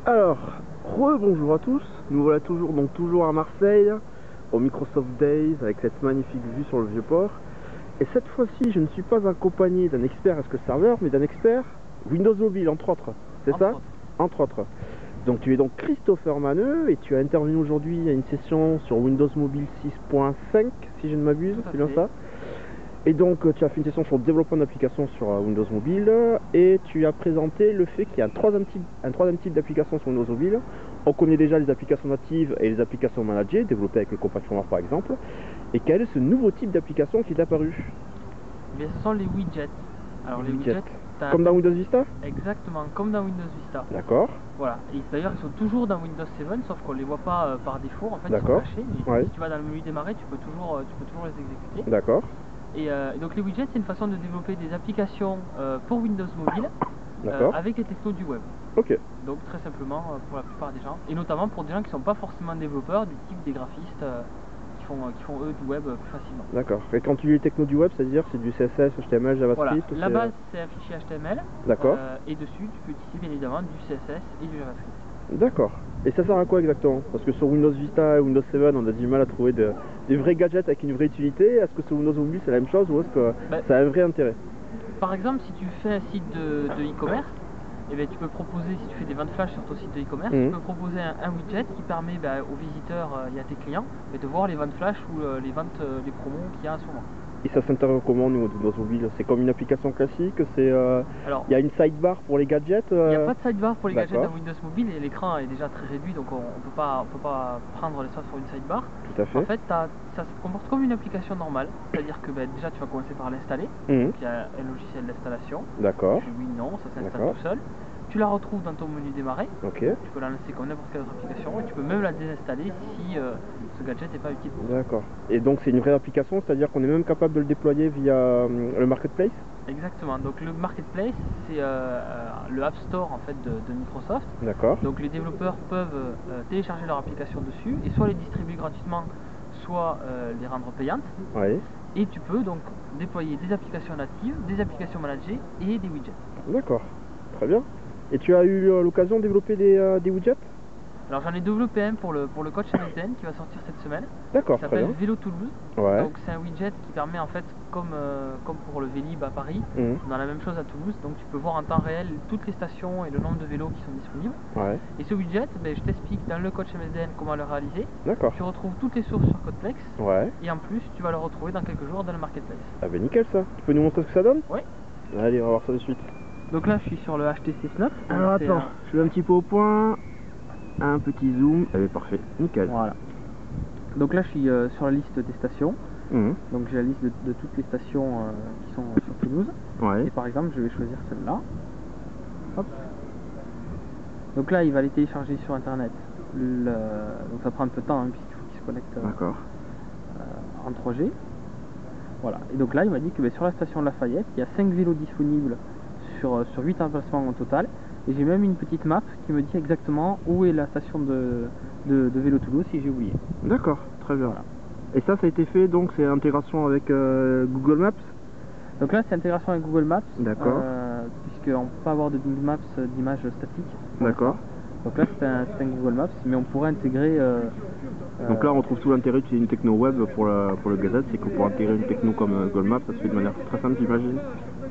Alors, rebonjour à tous, nous voilà toujours à Marseille, au Microsoft Days, avec cette magnifique vue sur le Vieux-Port. Et cette fois-ci, je ne suis pas accompagné d'un expert SQL Server, mais d'un expert Windows Mobile, entre autres. C'est ça? Entre autres. Donc tu es donc Christopher Maneux, et tu as intervenu aujourd'hui à une session sur Windows Mobile 6.5, si je ne m'abuse, c'est bien ça? Et donc tu as fait une session sur le développement d'applications sur Windows Mobile, et tu as présenté le fait qu'il y a un troisième type d'application sur Windows Mobile. On connaît déjà les applications natives et les applications managées, développées avec le Compact Framework par exemple. Et quel est ce nouveau type d'application qui est apparu? Eh bien, ce sont les widgets. Alors les widgets, comme dans Windows Vista? Exactement, comme dans Windows Vista. D'accord. Voilà, et d'ailleurs ils sont toujours dans Windows 7, sauf qu'on les voit pas par défaut, en fait ils sont cachés, mais si tu vas dans le menu démarrer, tu peux toujours les exécuter. D'accord. Et donc les widgets, c'est une façon de développer des applications pour Windows Mobile avec les technos du web. Ok. Donc très simplement pour la plupart des gens, et notamment pour des gens qui ne sont pas forcément développeurs, du type des graphistes qui font eux du web plus facilement. D'accord. Et quand tu dis les technos du web, c'est-à-dire c'est du CSS, HTML, JavaScript? Voilà. La base c'est un fichier HTML. D'accord. Et dessus tu peux utiliser bien évidemment du CSS et du JavaScript. D'accord. Et ça sert à quoi exactement? Parce que sur Windows Vista et Windows 7, on a du mal à trouver des vrais gadgets avec une vraie utilité. Est-ce que sur Windows Mobile c'est la même chose, ou est-ce que ça a un vrai intérêt? Par exemple, si tu fais un site de e-commerce, eh bien, tu peux proposer, si tu fais des ventes flash sur ton site de e-commerce, tu peux proposer un widget qui permet aux visiteurs et à tes clients de voir les ventes flash ou les promos qu'il y a en ce moment. Et ça s'intègre comment au niveau de Windows Mobile? C'est comme une application classique? Il y a une sidebar pour les gadgets? Il n'y a pas de sidebar pour les gadgets dans Windows Mobile, et l'écran est déjà très réduit, donc on peut pas prendre l'espace pour une sidebar. Tout à fait. En fait, ça se comporte comme une application normale, c'est-à-dire que déjà tu vas commencer par l'installer, donc il y a un logiciel d'installation. D'accord. Oui, non, ça s'installe tout seul. Tu la retrouves dans ton menu démarrer. Ok. Tu peux la lancer comme n'importe quelle autre application, et tu peux même la désinstaller si ce gadget n'est pas utile pour toi. D'accord. Et donc c'est une vraie application, c'est-à-dire qu'on est même capable de le déployer via le Marketplace? Exactement. Donc le Marketplace, c'est le App Store en fait de Microsoft. D'accord. Donc les développeurs peuvent télécharger leur application dessus et soit les distribuer gratuitement, soit les rendre payantes. Oui. Et tu peux donc déployer des applications natives, des applications managées et des widgets. D'accord. Très bien. Et tu as eu l'occasion de développer des widgets? Alors j'en ai développé un pour le coach MSDN qui va sortir cette semaine. D'accord, qui s'appelle Vélo Toulouse. Ouais. Donc c'est un widget qui permet en fait, comme pour le Vélib à Paris, dans la même chose à Toulouse. Donc tu peux voir en temps réel toutes les stations et le nombre de vélos qui sont disponibles. Ouais. Et ce widget, je t'explique dans le coach MSDN comment le réaliser. D'accord. Tu retrouves toutes les sources sur Codeplex. Ouais. Et en plus tu vas le retrouver dans quelques jours dans le Marketplace. Ah ben nickel ça. Tu peux nous montrer ce que ça donne? Oui. Allez, on va voir ça de suite. Donc là je suis sur le HTC Snap. Alors attends, je vais un petit peu au point. Un petit zoom. Eh bien, parfait, nickel. Voilà. Donc là je suis sur la liste des stations. Donc j'ai la liste de toutes les stations qui sont sur Toulouse. Ouais. Et par exemple je vais choisir celle-là. Hop. Donc là il va les télécharger sur internet. Donc ça prend un peu de temps puisqu'il faut qu'il se connecte en 3G. Voilà. Et donc là il m'a dit que sur la station de Lafayette il y a 5 vélos disponibles sur 8 emplacements au total. Et j'ai même une petite map qui me dit exactement où est la station de Vélo Toulouse si j'ai oublié. D'accord, très bien. Voilà. Et ça a été fait, donc c'est intégration avec Google Maps? Donc là c'est intégration avec Google Maps. D'accord. Puisqu'on ne peut pas avoir de Google Maps d'image statique. D'accord. Donc là c'est un Google Maps, mais on pourrait intégrer... donc là on trouve tout l'intérêt d'utiliser une techno web pour le gadget, c'est que pour intégrer une techno comme Google Maps, ça se fait de manière très simple, j'imagine.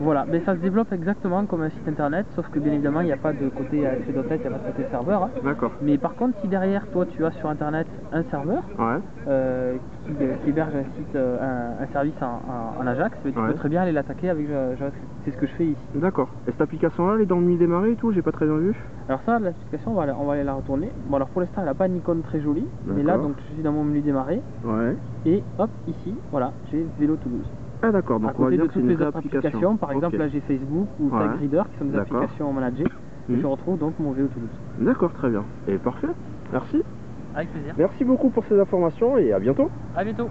Voilà, mais ça se développe exactement comme un site internet, sauf que bien évidemment il n'y a pas de côté ASP.NET, il n'y a pas de côté serveur. D'accord. Mais par contre, si derrière toi tu as sur internet un serveur qui héberge un site, un service en Ajax, tu peux très bien aller l'attaquer avec JavaScript. C'est ce que je fais ici. D'accord. Et cette application-là, elle est dans le menu démarrer et tout? J'ai pas très bien vu. Alors ça, l'application, on va aller la retourner. Bon, alors pour l'instant, elle n'a pas une icône très jolie, mais là, donc je suis dans mon menu démarrer. Ouais. Et hop, ici, voilà, j'ai Vélo Toulouse. Ah d'accord, donc on va dire que c'est une vraie application. Par exemple, là j'ai Facebook ou TagReader qui sont des applications managées. Et je retrouve donc mon Vélo Toulouse. D'accord, très bien. Et parfait. Merci. Avec plaisir. Merci beaucoup pour ces informations et à bientôt. À bientôt.